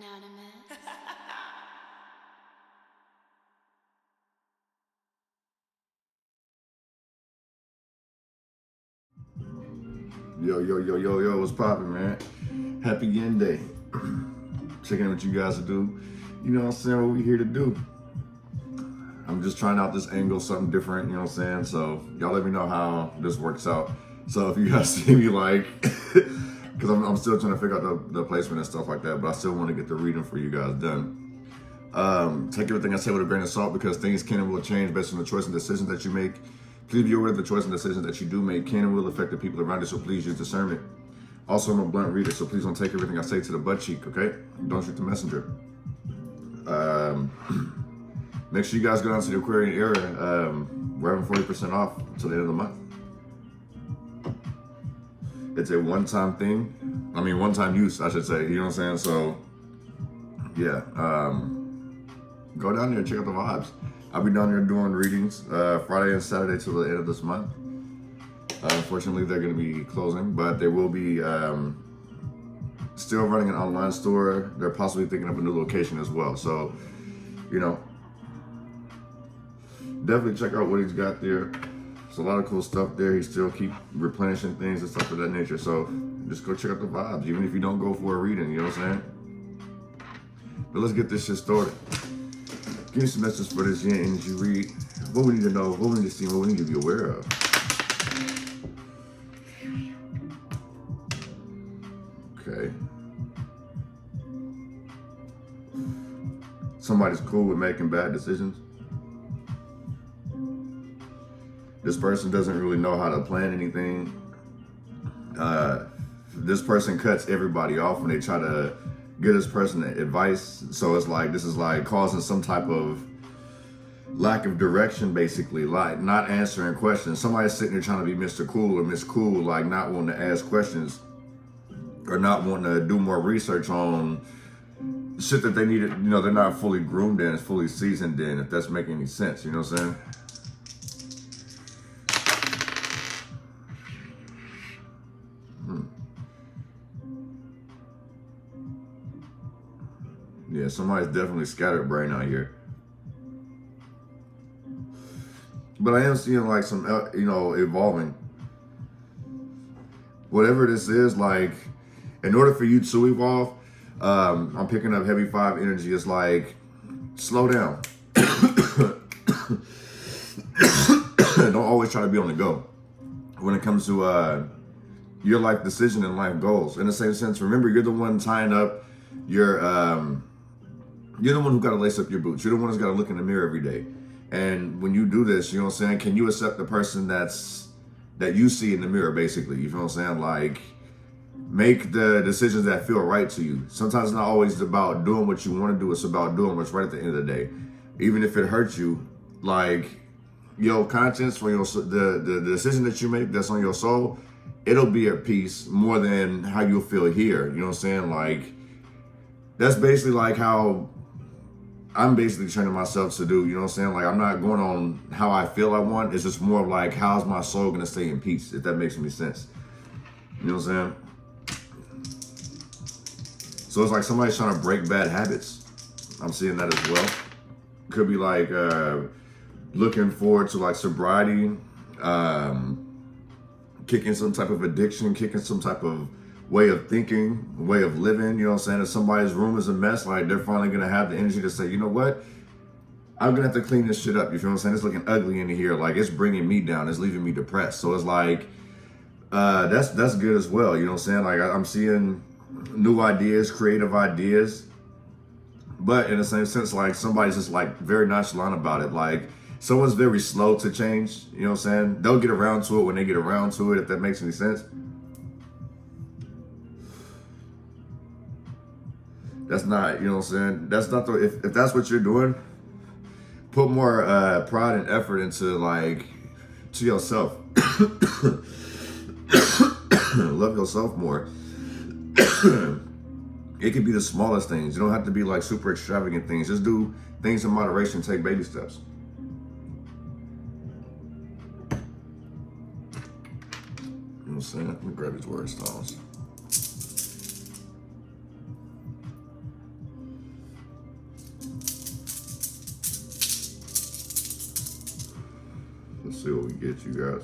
Anonymous. Yo, what's poppin', man? Happy Yen Day. Checking in what you guys do. You know what I'm saying, what we here to do. I'm just trying out this angle, something different, you know what I'm saying? So y'all let me know how this works out. So if you guys see me like, because I'm still trying to figure out the placement and stuff like that, but I still want to get the reading for you guys done. Take everything I say with a grain of salt because things can and will change based on the choice and decisions that you make. Please be aware of the choice and decisions that you do make can and will affect the people around you, so please use discernment. Also, I'm a blunt reader, so please don't take everything I say to the butt cheek, okay? Don't shoot the messenger. Make sure you guys go down to the Aquarian area. We're having 40% off until the end of the month. It's a one-time thing. I mean, one-time use, I should say. You know what I'm saying? So, yeah. Go down there and check out the vibes. I'll be down there doing readings Friday and Saturday till the end of this month. Unfortunately, they're going to be closing, but they will be still running an online store. They're possibly thinking of a new location as well. So, you know, definitely check out what he's got there. There's a lot of cool stuff there. He still keep replenishing things and stuff of that nature. So just go check out the vibes, even if you don't go for a reading, you know what I'm saying? But let's get this shit started. Give me some messages for this yen energy read. What we need to know, what we need to see, what we need to be aware of. Okay. Somebody's cool with making bad decisions. This person doesn't really know how to plan anything. This person cuts everybody off when they try to give this person advice. So it's like, this is like causing some type of lack of direction, basically, like not answering questions. Somebody's sitting there trying to be Mr. Cool or Miss Cool, like not wanting to ask questions or not wanting to do more research on shit that they needed. You know, they're not fully groomed in, fully seasoned in, if that's making any sense. You know what I'm saying? Yeah, somebody's definitely scatterbrained out here. But I am seeing like some, you know, evolving. Whatever this is, like, in order for you to evolve, I'm picking up heavy 5 energy. It's like, slow down. Don't always try to be on the go. When it comes to your life decision and life goals. In the same sense, remember, you're the one tying up your, you're the one who got to lace up your boots. You're the one who's got to look in the mirror every day. And when you do this, you know what I'm saying? Can you accept the person that you see in the mirror, basically? You feel what I'm saying? Like, make the decisions that feel right to you. Sometimes it's not always about doing what you want to do. It's about doing what's right at the end of the day. Even if it hurts you, like, your conscience, for your the decision that you make that's on your soul, it'll be at peace more than how you'll feel here. You know what I'm saying? Like, that's basically like how I'm basically training myself to do, you know what I'm saying? Like, I'm not going on how I feel I want. It's just more of like, how's my soul going to stay in peace, if that makes any sense. You know what I'm saying? So it's like somebody's trying to break bad habits. I'm seeing that as well. Could be like looking forward to like sobriety, kicking some type of addiction, kicking some type of way of thinking, way of living, you know what I'm saying? If somebody's room is a mess, like, they're finally gonna have the energy to say, you know what? I'm gonna have to clean this shit up, you feel what I'm saying? It's looking ugly in here, like, it's bringing me down, it's leaving me depressed. So it's like, that's good as well, you know what I'm saying? Like, I'm seeing new ideas, creative ideas, but in the same sense, like, somebody's just like very nonchalant about it. Like, someone's very slow to change, you know what I'm saying? They'll get around to it when they get around to it, if that makes any sense. That's not, you know what I'm saying? That's not the, if that's what you're doing, put more pride and effort into, like, to yourself. Love yourself more. It could be the smallest things. You don't have to be like super extravagant things. Just do things in moderation, take baby steps. You know what I'm saying? Let me grab these word stones. see what we get, you guys.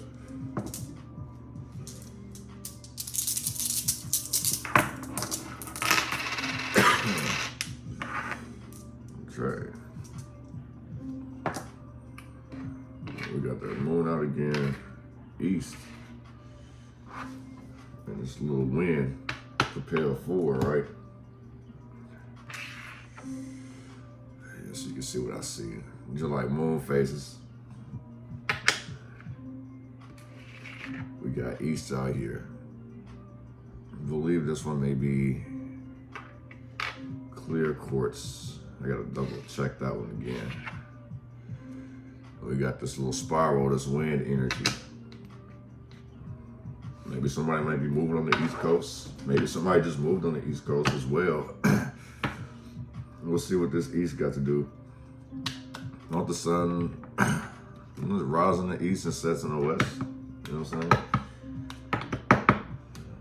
Okay. We got the moon out again, east. And this little wind, propel forward, right? So you can see what I see. Just like moon phases. We got east out here. I believe this one may be clear quartz. I gotta double check that one again. We got this little spiral, this wind energy. Maybe somebody might be moving on the East Coast. Maybe somebody just moved on the East Coast as well. We'll see what this east got to do. Not the sun rises in the east and sets in the west. You know what I'm saying?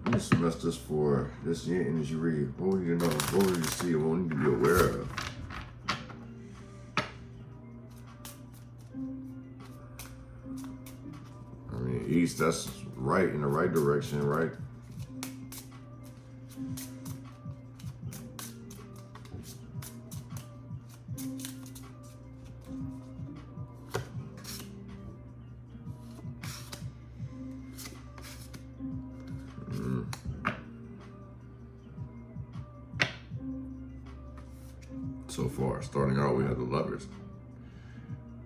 Let me just mess this for this year energy read. What would you know? What would you see? What would you be aware of? I mean, east, that's right, in the right direction, right? So far, starting out, we have the lovers.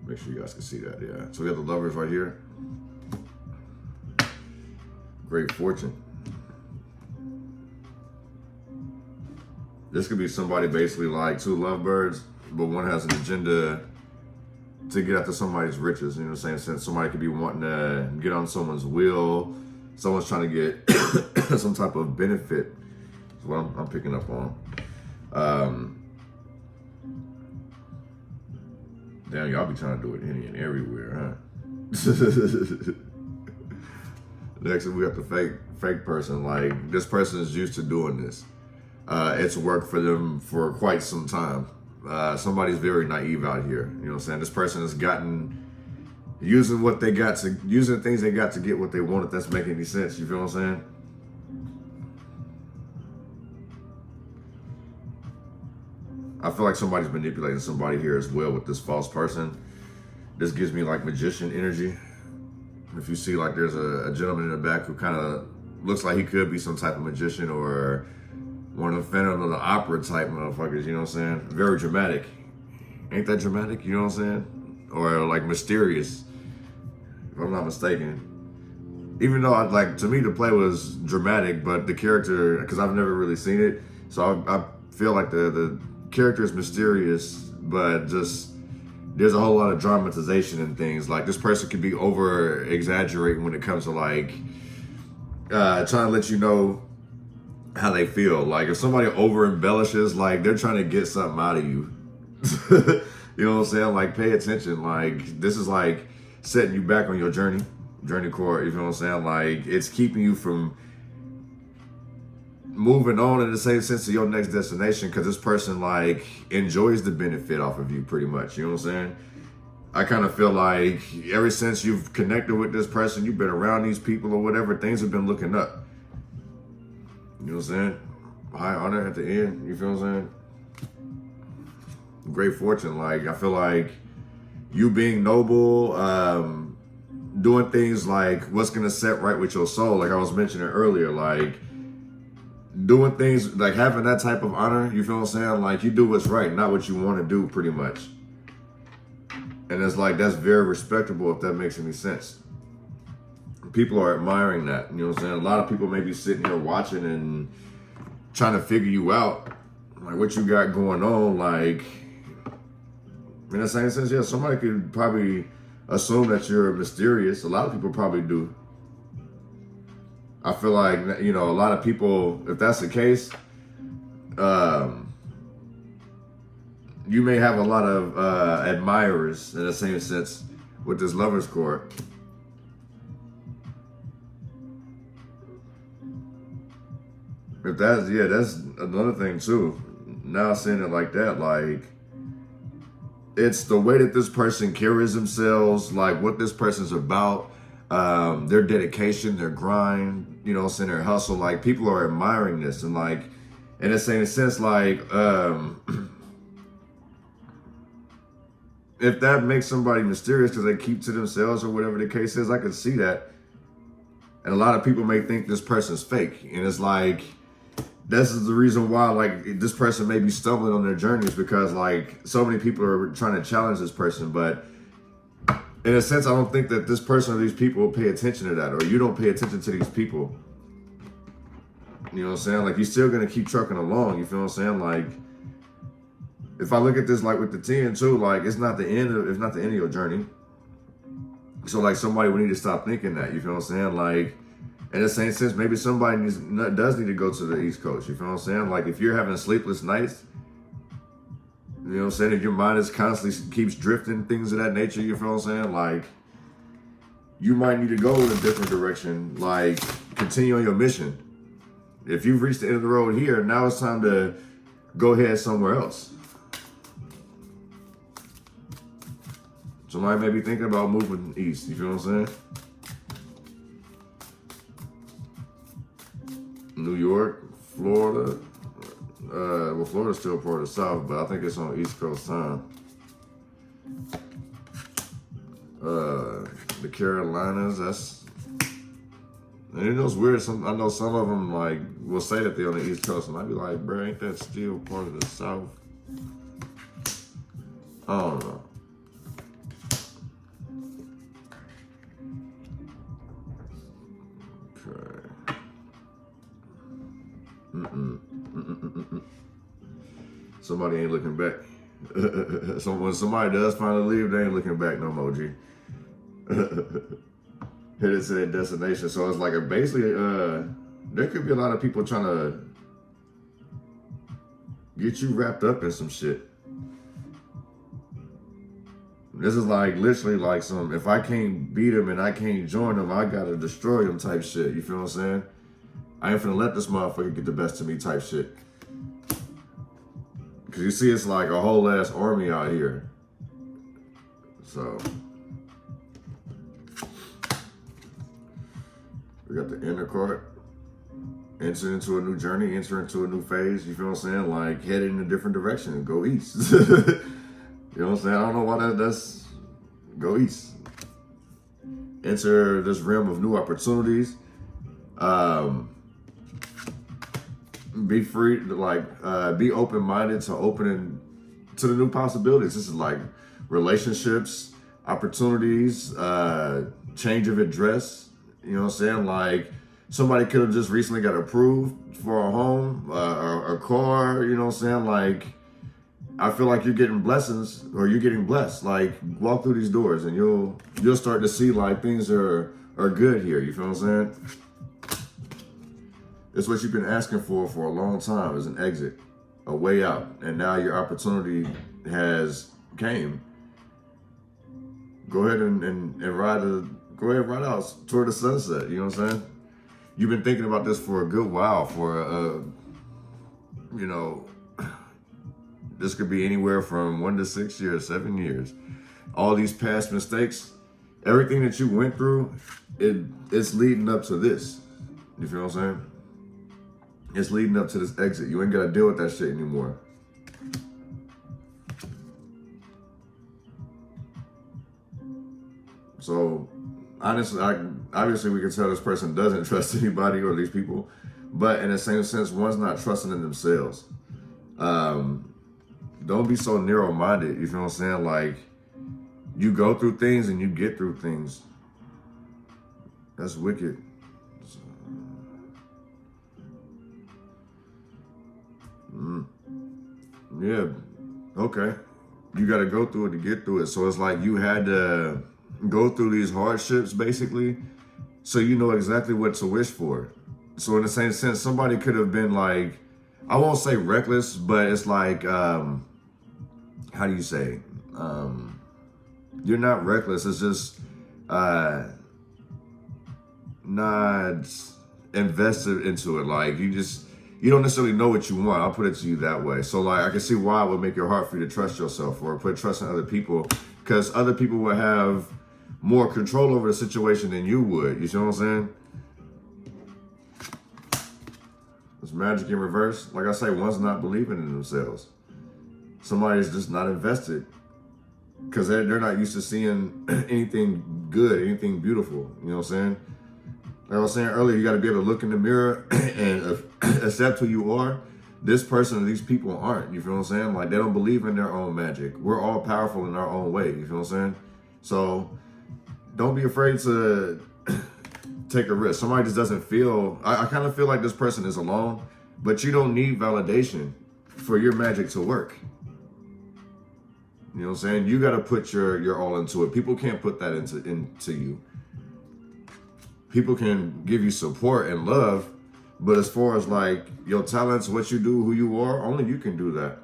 Make sure you guys can see that, yeah. So we have the lovers right here. Great fortune. This could be somebody basically like two lovebirds, but one has an agenda to get after somebody's riches. You know what I'm saying? Since somebody could be wanting to get on someone's wheel, someone's trying to get some type of benefit. That's what I'm picking up on. Damn, y'all be trying to do it any and everywhere, huh? Next, we got the fake person. Like, this person is used to doing this. It's worked for them for quite some time. Somebody's very naive out here. You know what I'm saying? This person has gotten, using things they got to get what they want, if that's making any sense. You feel what I'm saying? I feel like somebody's manipulating somebody here as well with this false person. This gives me like magician energy. If you see like there's a gentleman in the back who kind of looks like he could be some type of magician or one of the Phantom of the Opera type motherfuckers, you know what I'm saying? Very dramatic. Ain't that dramatic, you know what I'm saying? Or like mysterious, if I'm not mistaken. Even though, to me, the play was dramatic, but the character, because I've never really seen it, so I feel like the character is mysterious, but just there's a whole lot of dramatization in things. Like, this person could be over exaggerating when it comes to like trying to let you know how they feel. Like, if somebody over embellishes, like they're trying to get something out of you. You know what I'm saying? Like, pay attention. Like, this is like setting you back on your journey course. You know what I'm saying? Like, it's keeping you from moving on in the same sense to your next destination, because this person like enjoys the benefit off of you pretty much. You know what I'm saying? I kind of feel like ever since you've connected with this person, you've been around these people or whatever, things have been looking up. You know what I'm saying? High honor at the end. You feel what I'm saying? Great fortune. Like, I feel like you being noble, doing things like what's going to set right with your soul. Like I was mentioning earlier, like doing things, like having that type of honor, you feel what I'm saying? Like, you do what's right, not what you want to do, pretty much. And it's like, that's very respectable, if that makes any sense. People are admiring that, you know what I'm saying? A lot of people may be sitting here watching and trying to figure you out, like what you got going on. Like, in the same sense, yeah, somebody could probably assume that you're mysterious. A lot of people probably do. I feel like, you know, a lot of people, if that's the case, you may have a lot of admirers in the same sense with this lover's court. If that's, yeah, that's another thing too. Now seeing it like that, like, it's the way that this person carries themselves, like what this person's about, their dedication, their grind, you know, their hustle. Like people are admiring this, and like, in a sense, like, if that makes somebody mysterious because they keep to themselves or whatever the case is, I can see that. And a lot of people may think this person's fake, and it's like, this is the reason why, like, this person may be stumbling on their journeys, because like so many people are trying to challenge this person. But in a sense, I don't think that this person or these people will pay attention to that, or you don't pay attention to these people. You know what I'm saying? Like, you're still gonna keep trucking along. You feel what I'm saying? Like, if I look at this like with the 10 too, like it's not the end of your journey. So like somebody would need to stop thinking that. You feel what I'm saying? Like, in the same sense, maybe somebody does need to go to the East Coast. You feel what I'm saying? Like, if you're having sleepless nights, you know what I'm saying? If your mind is constantly keeps drifting, things of that nature, you feel what I'm saying? Like, you might need to go in a different direction. Like, continue on your mission. If you've reached the end of the road here, now it's time to go ahead somewhere else. Somebody may be thinking about moving east. You feel what I'm saying? New York, Florida. Well, Florida's still part of the South, but I think it's on East Coast time. The Carolinas, that's, and it was weird. I know some of them like will say that they're on the East Coast, and I'd be like, bro, ain't that still part of the South? I don't know. Somebody ain't looking back. So when somebody does finally leave, they ain't looking back no more, G. Headed to their destination. So it's like basically, there could be a lot of people trying to get you wrapped up in some shit. This is like literally like some, if I can't beat him and I can't join him, I gotta destroy him type shit. You feel what I'm saying? I ain't finna let this motherfucker get the best of me type shit. Cause you see, it's like a whole ass army out here. So we got the inner card. Enter into a new journey, enter into a new phase. You feel what I'm saying? Like, head in a different direction and go east. You know what I'm saying? I don't know why that's go east. Enter this realm of new opportunities. Be free to like be open-minded to opening to the new possibilities. This is like relationships, opportunities, change of address. You know what I'm saying? Like, somebody could have just recently got approved for a home, or a car. You know what I'm saying? Like, I feel like you're getting blessings, or you're getting blessed. Like, walk through these doors and you'll start to see like things are good here. You feel what I'm saying? It's what you've been asking for a long time, is an exit, a way out. And now your opportunity has came. Go ahead and ride out toward the sunset. You know what I'm saying? You've been thinking about this for a good while, you know, this could be anywhere from 1 to 6 years, 7 years. All these past mistakes, everything that you went through, it's leading up to this. You feel what I'm saying? It's leading up to this exit. You ain't got to deal with that shit anymore. So, honestly, obviously we can tell this person doesn't trust anybody or these people, but in the same sense, one's not trusting in themselves. Don't be so narrow-minded. You feel what I'm saying? Like, you go through things and you get through things. That's wicked. Yeah, okay. You got to go through it to get through it. So it's like you had to go through these hardships, basically, so you know exactly what to wish for. So in the same sense, somebody could have been like, I won't say reckless, but it's like, how do you say? You're not reckless. It's just not invested into it. Like, you you don't necessarily know what you want. I'll put it to you that way. So like, I can see why it would make it hard for you to trust yourself or put trust in other people, because other people will have more control over the situation than you would. You see what I'm saying? It's magic in reverse. Like I say, one's not believing in themselves. Somebody's just not invested because they're not used to seeing anything good, anything beautiful. You know what I'm saying? Like I was saying earlier, you got to be able to look in the mirror and accept who you are. This person or these people aren't. You feel what I'm saying? Like, they don't believe in their own magic. We're all powerful in our own way. You feel what I'm saying? So don't be afraid to take a risk. Somebody just doesn't feel, I kind of feel like this person is alone, but you don't need validation for your magic to work. You know what I'm saying? You got to put your all into it. People can't put that into you. People can give you support and love, but as far as like your talents, what you do, who you are, only you can do that.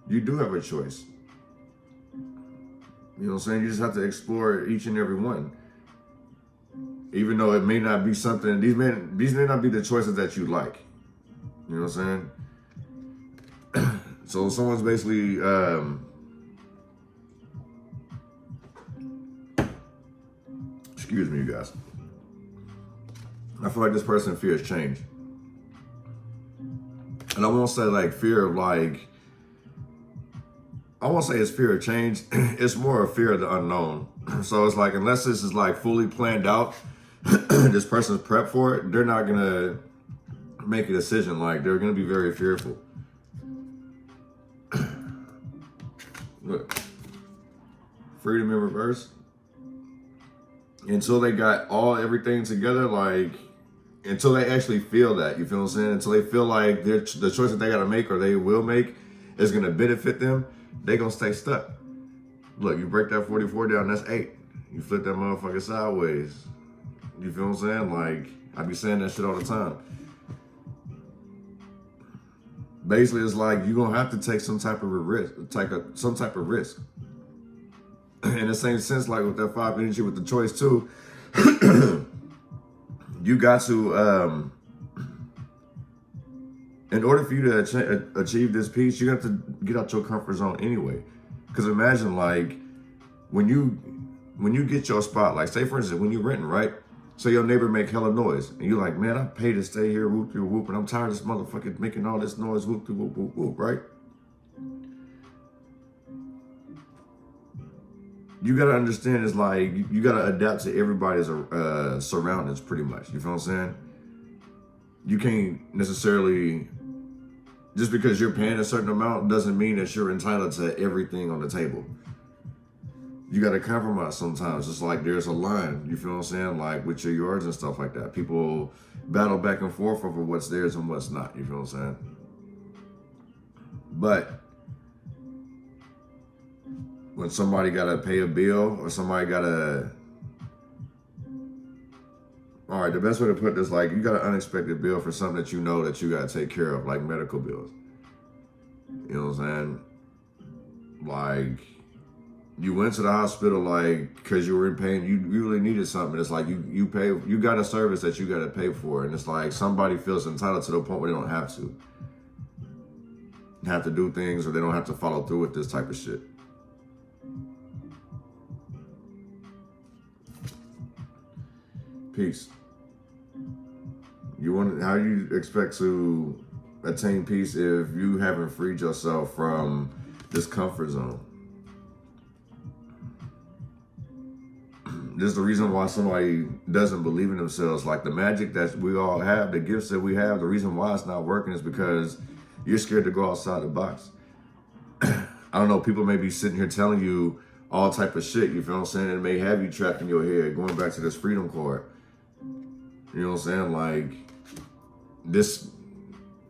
You do have a choice. You know what I'm saying? You just have to explore each and every one. Even though it may not be something, these may not be the choices that you like. You know what I'm saying? So someone's basically, excuse me, you guys. I feel like this person fears change. And I won't say like fear of like, I won't say it's fear of change. It's more a fear of the unknown. So it's like, unless this is like fully planned out, this person's prepped for it, they're not gonna make a decision. Like, they're gonna be very fearful. Look, freedom in reverse. Until they got everything together, like, until they actually feel that, you feel what I'm saying? Until they feel like the choice that they gotta make or they will make is gonna benefit them, they gonna stay stuck. Look, you break that 44 down, that's 8. You flip that motherfucker sideways. You feel what I'm saying? Like, I be saying that shit all the time. Basically, it's like you're gonna have to take some type of risk, some type of risk. In the same sense, like with that 5 energy with the choice too, you got to, in order for you to achieve this peace, you have to get out your comfort zone anyway. Because imagine like when you get your spot, like say for instance, when you're renting, right? So your neighbor make hella noise and you're like, man, I paid to stay here, whoop, whoop, whoop, and I'm tired of this motherfucker making all this noise, whoop, whoop, whoop, whoop, right? You gotta understand, it's like you gotta adapt to everybody's surroundings pretty much. You feel what I'm saying? You can't necessarily, just because you're paying a certain amount doesn't mean that you're entitled to everything on the table. You gotta compromise sometimes. It's like there's a line, you feel what I'm saying? Like with your yards and stuff like that. People battle back and forth over what's theirs and what's not, you feel what I'm saying? But when somebody gotta pay a bill or somebody gotta, all right, the best way to put this, like you got an unexpected bill for something that you know that you gotta take care of, like medical bills. You know what I'm saying? Like you went to the hospital like because you were in pain, you really needed something. It's like you got a service that you gotta pay for, and it's like somebody feels entitled to the point where they don't have to do things, or they don't have to follow through with this type of shit. Peace. How you expect to attain peace if you haven't freed yourself from this comfort zone? This is the reason why somebody doesn't believe in themselves. Like the magic that we all have, the gifts that we have, the reason why it's not working is because you're scared to go outside the box. I don't know, people may be sitting here telling you all type of shit, you feel what I'm saying? It may have you trapped in your head, going back to this freedom card. You know what I'm saying? Like this,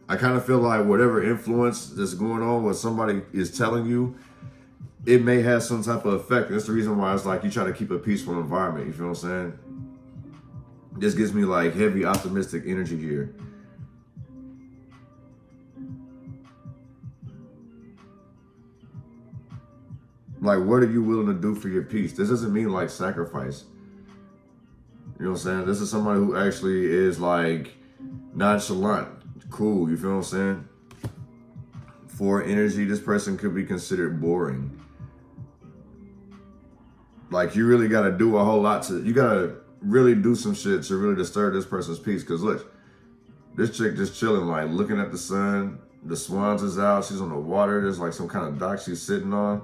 I kind of feel like whatever influence that's going on, what somebody is telling you, it may have some type of effect. That's the reason why it's like you try to keep a peaceful environment. You feel what I'm saying? This gives me like heavy optimistic energy here. Like, what are you willing to do for your peace? This doesn't mean like sacrifice. You know what I'm saying? This is somebody who actually is like nonchalant, cool, you feel what I'm saying? For energy, this person could be considered boring. Like, you really got to do a whole lot you got to really do some shit to really disturb this person's peace. Because look, this chick just chilling, like looking at the sun. The swans is out. She's on the water. There's like some kind of dock she's sitting on.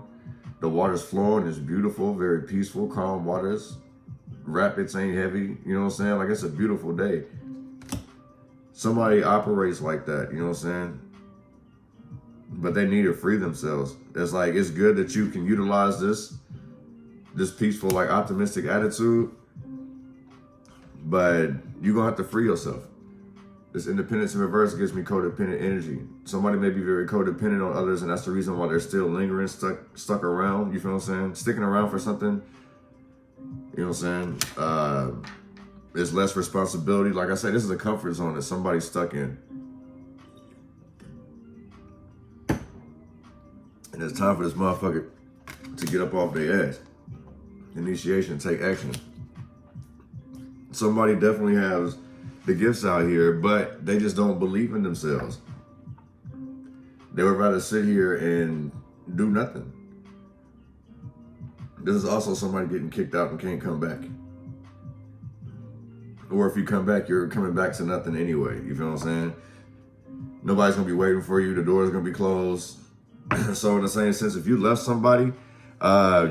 The water's flowing. It's beautiful, very peaceful, calm waters. Rapids ain't heavy. You know what I'm saying? Like, it's a beautiful day. Somebody operates like that. You know what I'm saying? But they need to free themselves. It's like, it's good that you can utilize this peaceful, like, optimistic attitude, but you're gonna have to free yourself. This independence in reverse gives me codependent energy. Somebody may be very codependent on others, and that's the reason why they're still lingering, stuck around. You feel what I'm saying? Sticking around for something. You know what I'm saying? It's less responsibility. Like I said, this is a comfort zone that somebody's stuck in. And it's time for this motherfucker to get up off their ass. Initiation, take action. Somebody definitely has the gifts out here, but they just don't believe in themselves. They would rather sit here and do nothing. This is also somebody getting kicked out and can't come back. Or if you come back, you're coming back to nothing anyway. You feel what I'm saying? Nobody's gonna be waiting for you. The door's gonna be closed. So in the same sense, if you left somebody,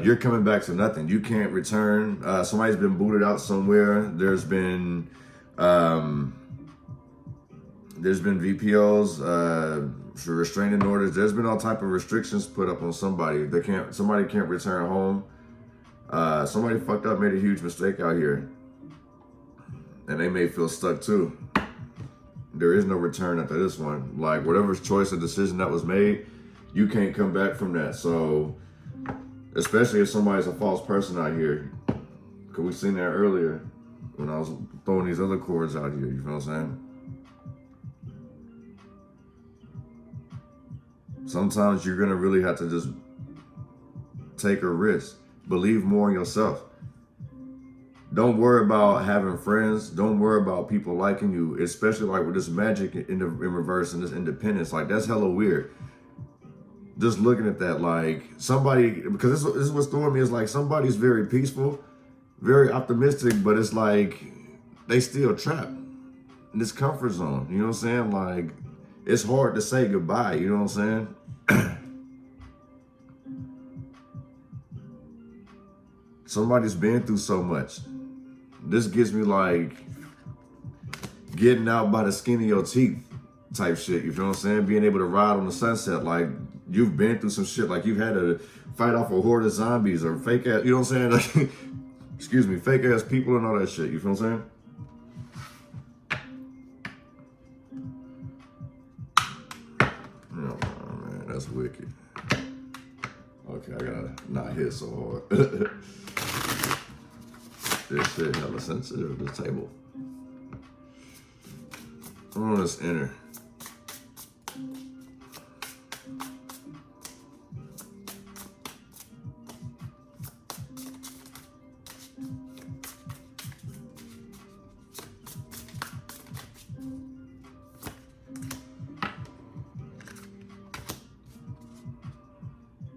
you're coming back to nothing. You can't return. Somebody's been booted out somewhere. There's been VPOs for restraining orders. There's been all type of restrictions put up on somebody. Somebody can't return home. Somebody fucked up, made a huge mistake out here, and they may feel stuck too. There is no return after this one. Like, whatever choice or decision that was made, you can't come back from that. So, especially if somebody's a false person out here, because we seen that earlier when I was throwing these other chords out here, you feel what I'm saying? Sometimes you're gonna really have to just take a risk. Believe more in yourself. Don't worry about having friends. Don't worry about people liking you, especially like with this magic in reverse and this independence. Like, that's hella weird. Just looking at that, like, somebody, because this is what's throwing me, is like, somebody's very peaceful, very optimistic, but it's like they still trapped in this comfort zone. You know what I'm saying? Like, it's hard to say goodbye. You know what I'm saying? Somebody's been through so much. This gives me like getting out by the skin of your teeth type shit. You feel what I'm saying? Being able to ride on the sunset. Like, you've been through some shit. Like, you've had to fight off a horde of zombies or fake ass, you know what I'm saying? Like, excuse me, fake ass people and all that shit. You feel what I'm saying? Oh man, that's wicked. Okay, I gotta not hit so hard. This shit hella sensitive, this table. I'm on this inner.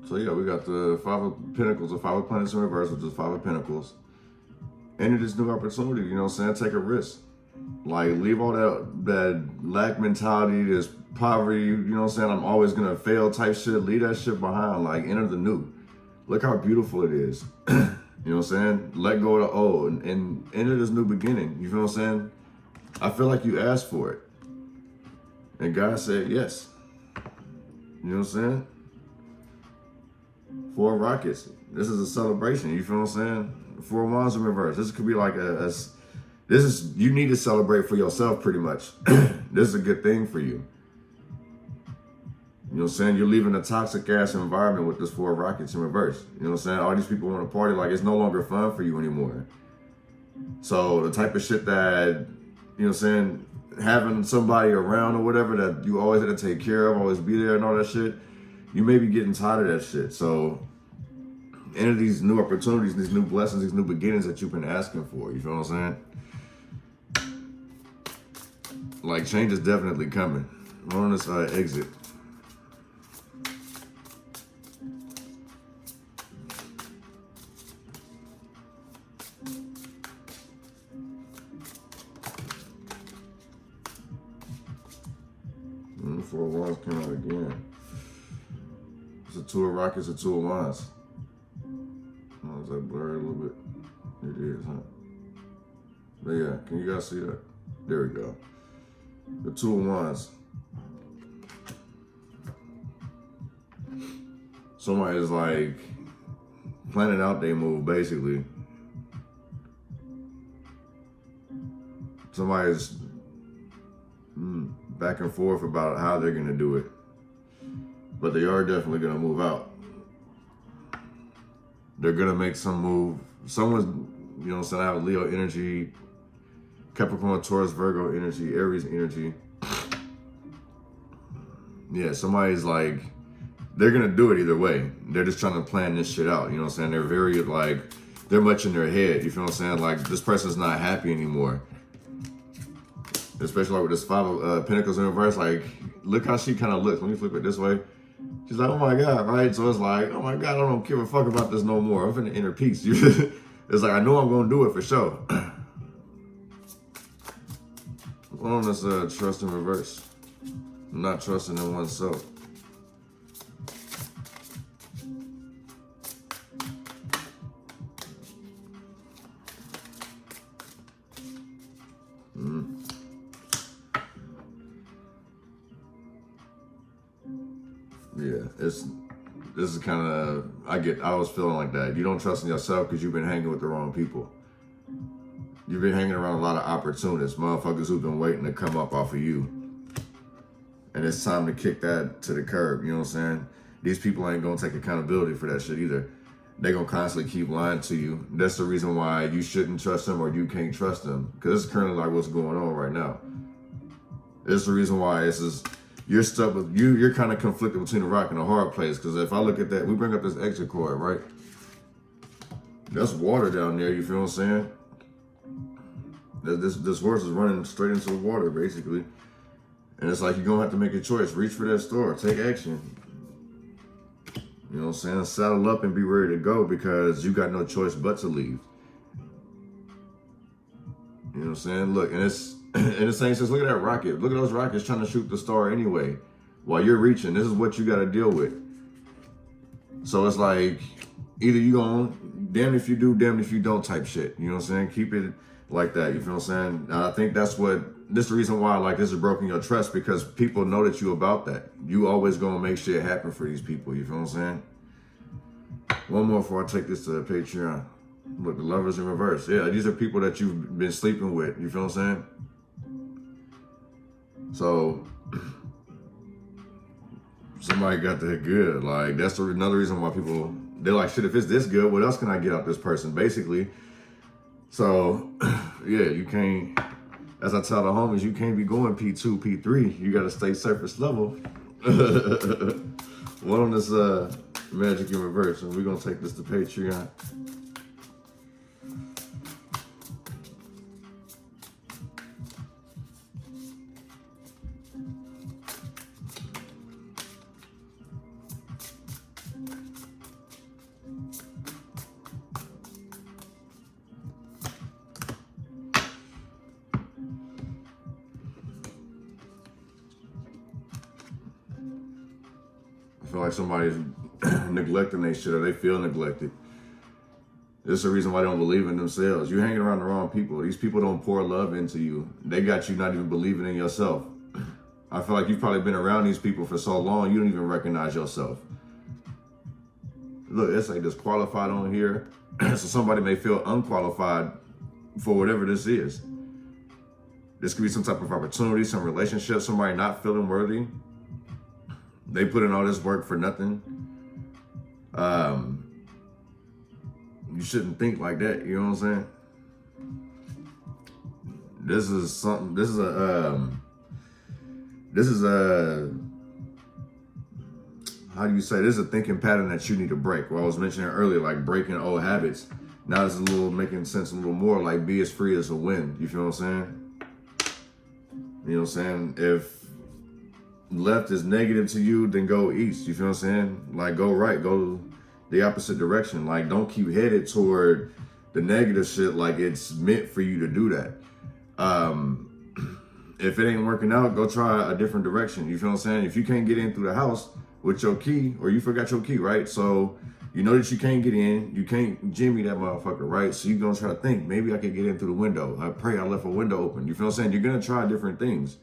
So yeah, we got the Five of Pentacles, the Five of Planets in reverse, which is Five of Pentacles. Enter this new opportunity, you know what I'm saying? Take a risk. Like, leave all that lack mentality, this poverty, you know what I'm saying? I'm always gonna fail type shit. Leave that shit behind. Like, enter the new. Look how beautiful it is. You know what I'm saying? Let go of the old and enter this new beginning. You feel what I'm saying? I feel like you asked for it. And God said yes. You know what I'm saying? 4 rockets. This is a celebration. You feel what I'm saying? 4 wands in reverse. This could be like you need to celebrate for yourself pretty much. This is a good thing for you. You know what I'm saying? You're leaving a toxic ass environment with this 4 rockets in reverse. You know what I'm saying? All these people want to party, like, it's no longer fun for you anymore. So the type of shit that, you know what I'm saying, having somebody around or whatever that you always had to take care of, always be there and all that shit, you may be getting tired of that shit. So enter these new opportunities, these new blessings, these new beginnings that you've been asking for. You feel what I'm saying? Like, change is definitely coming. We're on this exit. And the 4 of Wands came out again. It's a 2 of Rockets, a 2 of Wands. Oh, is that blurry a little bit? It is, huh? But yeah, can you guys see that? There we go. The 2 of Wands. Somebody is like planning out their move, basically. Somebody's back and forth about how they're gonna do it. But they are definitely gonna move out. They're gonna make some move. Someone's, you know what I'm saying, I have Leo energy, Capricorn, Taurus, Virgo energy, Aries energy. Yeah, somebody's like, they're gonna do it either way. They're just trying to plan this shit out, you know what I'm saying? They're very like, they're much in their head, you feel what I'm saying? Like, this person's not happy anymore. Especially like with this 5 of Pentacles in reverse, like, look how she kind of looks. Let me flip it this way. She's like, oh my God, right? So it's like, oh my God, I don't give a fuck about this no more. I'm finna inner peace. It's like, I know I'm gonna do it for sure. What's on this trust in reverse? Not trusting in oneself. Yeah, this is kind of, I was feeling like that. You don't trust in yourself because you've been hanging with the wrong people. You've been hanging around a lot of opportunists, motherfuckers who've been waiting to come up off of you. And it's time to kick that to the curb, you know what I'm saying? These people ain't gonna take accountability for that shit either. They gonna constantly keep lying to you. That's the reason why you shouldn't trust them or you can't trust them. Because it's currently like what's going on right now. It's the reason why this is, you're stuck with, you're kind of conflicted between a rock and a hard place. Because if I look at that, we bring up this extra card, right? That's water down there, you feel what I'm saying? This horse is running straight into the water, basically. And it's like, you're going to have to make a choice. Reach for that store. Take action. You know what I'm saying? Saddle up and be ready to go because you got no choice but to leave. You know what I'm saying? Look, and it's, in the same sense, look at that rocket. Look at those rockets trying to shoot the star anyway. While you're reaching, this is what you got to deal with. So it's like, either you going, damn if you do, damn if you don't type shit. You know what I'm saying? Keep it like that. You feel what I'm saying? And I think that's what, this is the reason why like this is broken your trust, because people know that you about that. You always gonna make shit happen for these people. You feel what I'm saying? One more before I take this to Patreon. Look, the Lovers in reverse. Yeah, these are people that you've been sleeping with. You feel what I'm saying? So somebody got that good. Like, that's another reason why people, they're like, shit, if it's this good, what else can I get out this person? Basically. So yeah, you can't, as I tell the homies, you can't be going P2, P3. You got to stay surface level. One on this Magic in reverse, and we're going to take this to Patreon. I feel like somebody's neglecting their shit, or they feel neglected. This is the reason why they don't believe in themselves. You're hanging around the wrong people. These people don't pour love into you. They got you not even believing in yourself. I feel like you've probably been around these people for so long, you don't even recognize yourself. Look, it's like disqualified on here. So somebody may feel unqualified for whatever this is. This could be some type of opportunity, some relationship, somebody not feeling worthy. They put in all this work for nothing. You shouldn't think like that, you know what I'm saying? This is something, this is a, how do you say, this is a thinking pattern that you need to break. Well, I was mentioning earlier, like breaking old habits. Now it's a little, making sense a little more, like be as free as a wind, you feel what I'm saying? You know what I'm saying? If left is negative to you, then go east. You feel what I'm saying? Like, go right, go the opposite direction. Like, don't keep headed toward the negative shit like it's meant for you to do that. If it ain't working out, go try a different direction. You feel what I'm saying? If you can't get in through the house with your key, or you forgot your key, right? So you know that you can't get in, you can't jimmy that motherfucker, right? So you're gonna try to think, maybe I could get in through the window. I pray I left a window open. You feel what I'm saying? You're gonna try different things.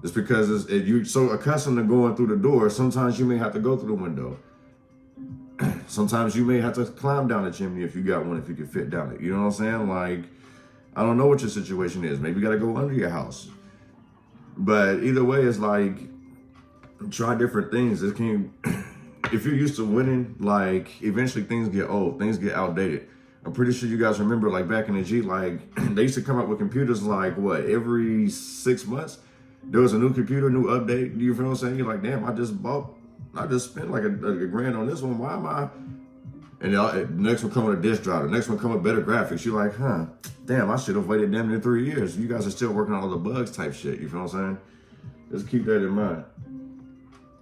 It's because if you're so accustomed to going through the door, sometimes you may have to go through the window. Sometimes you may have to climb down the chimney if you got one, if you can fit down it. You know what I'm saying? Like, I don't know what your situation is. Maybe you gotta go under your house. But either way, it's like, try different things. It can, if you're used to winning, like, eventually things get old, things get outdated. I'm pretty sure you guys remember, like, back in the G, like, they used to come up with computers like, what, every 6 months? There was a new computer, new update. You feel what I'm saying? You're like, damn, I just spent like a grand on this one. Why am I? And the next one come with a disk drive. The next one come with better graphics. You're like, huh, damn, I should have waited damn near 3 years. You guys are still working on all the bugs type shit. You feel what I'm saying? Just keep that in mind.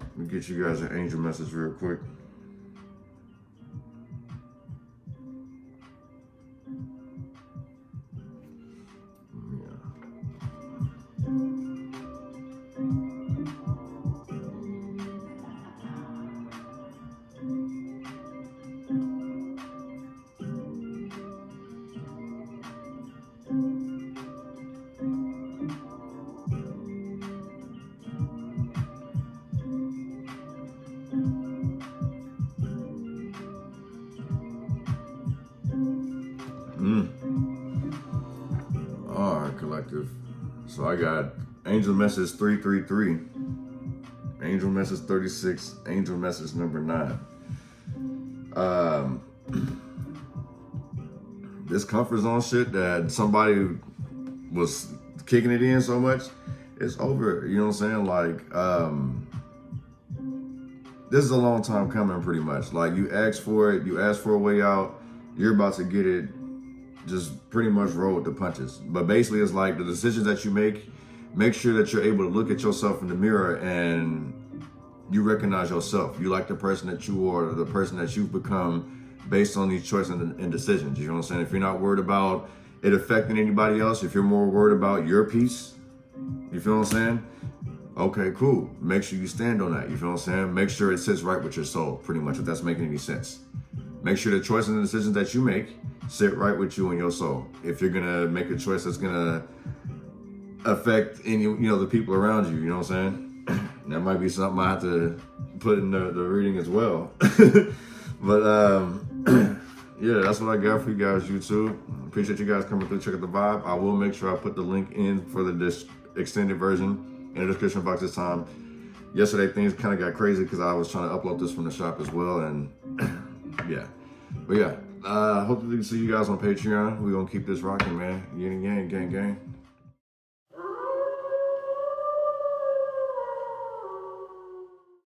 Let me get you guys an angel message real quick. All right, collective. So I got angel message 333, angel message 36, angel message number 9. This comfort zone shit that somebody was kicking it in so much, it's over. You know what I'm saying? Like, this is a long time coming, pretty much. Like, you asked for it, you asked for a way out, you're about to get it. Just pretty much roll with the punches. But basically, it's like the decisions that you make sure that you're able to look at yourself in the mirror and you recognize yourself. You like the person that you are, the person that you've become based on these choices and decisions. You know what I'm saying? If you're not worried about it affecting anybody else, if you're more worried about your peace, you feel what I'm saying? Okay, cool. Make sure you stand on that. You feel what I'm saying? Make sure it sits right with your soul, pretty much, if that's making any sense. Make sure the choices and decisions that you make sit right with you and your soul. If you're gonna make a choice that's gonna affect any, the people around you, you know what I'm saying? That might be something I have to put in the reading as well. But yeah, that's what I got for you guys, YouTube. Appreciate you guys coming through, check out the vibe. I will make sure I put the link in for the extended version in the description box this time. Yesterday things kind of got crazy because I was trying to upload this from the shop as well, and yeah. But yeah, hopefully we can see you guys on Patreon. We're gonna keep this rocking, man. Yin and yang, gang, gang.